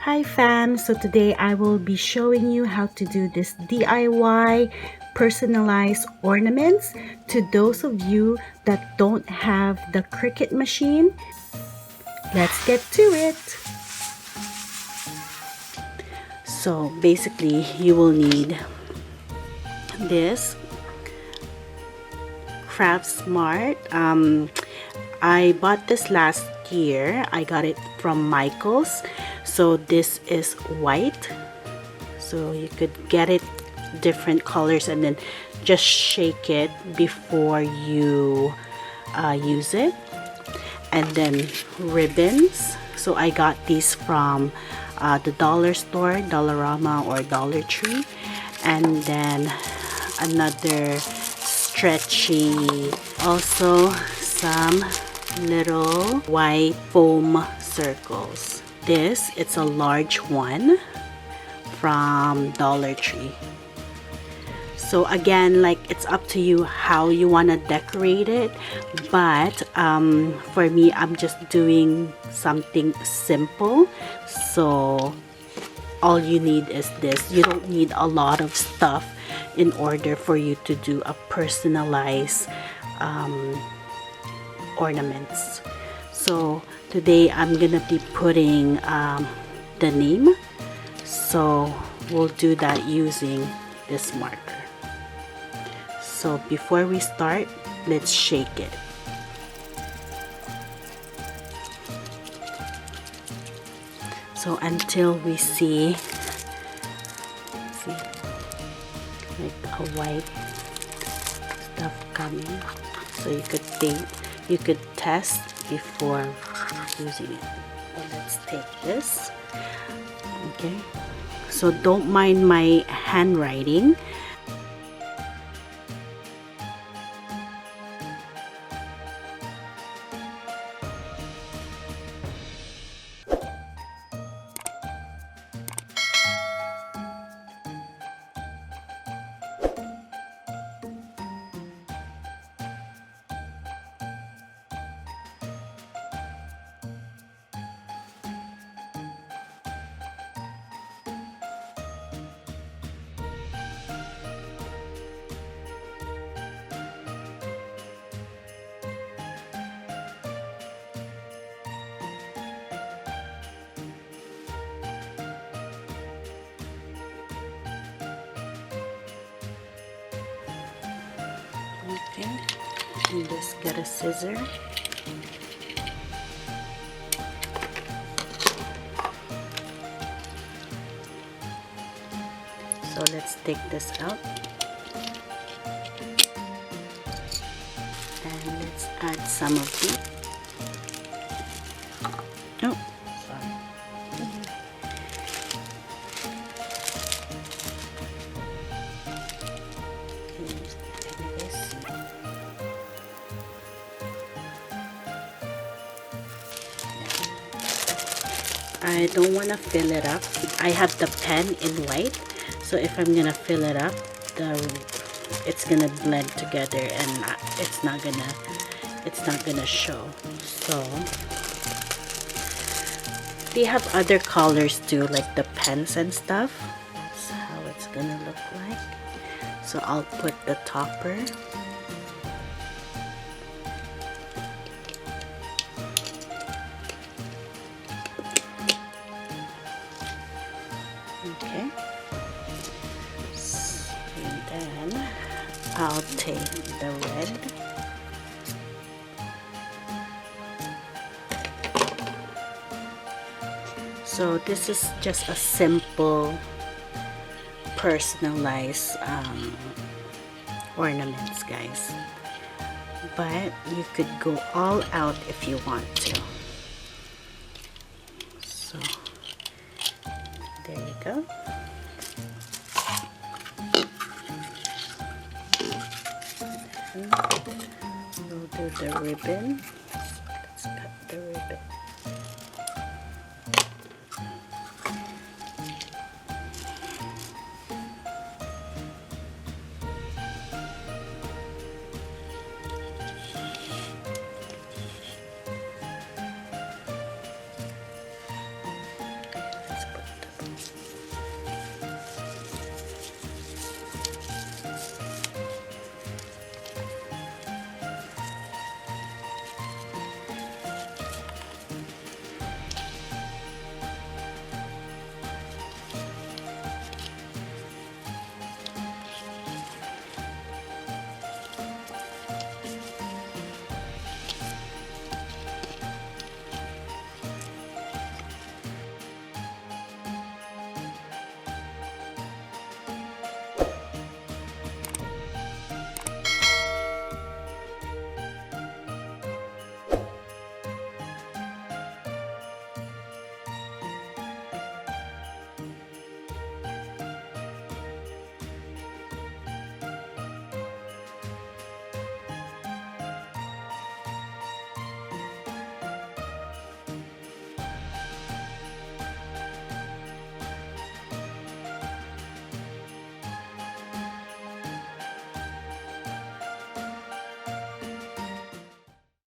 Hi fam, so today I will be showing you how to do this DIY personalized ornaments to those of you that don't have the Cricut machine. Let's get to it. So basically you will need this Craft Smart. I bought this last year. I got it from Michael's. So this is white, so you could get it different colors and then just shake it before you use it. And then ribbons, so I got these from the dollar store, Dollarama or Dollar Tree. And then another stretchy, also some little white foam circles. This, it's a large one from Dollar Tree. So again, like, it's up to you how you want to decorate it, but for me, I'm just doing something simple. So all you need is this. You don't need a lot of stuff in order for you to do a personalized ornaments. So today I'm gonna be putting the name, so we'll do that using this marker. So before we start, let's shake it. So until we see like a white stuff coming, so you could test before using it. So let's take this. Okay, so don't mind my handwriting. Okay, and just get a scissor. So let's take this out and let's add some of the I don't want to fill it up. I have the pen in white, so if I'm gonna fill it up, it's gonna blend together and it's not gonna show. So they have other colors too, like the pens and stuff. That's how it's gonna look like. So I'll put the topper. Okay, and then I'll take the red. So this is just a simple personalized ornaments, guys, but you could go all out if you want to. So there you go. We'll do the ribbon.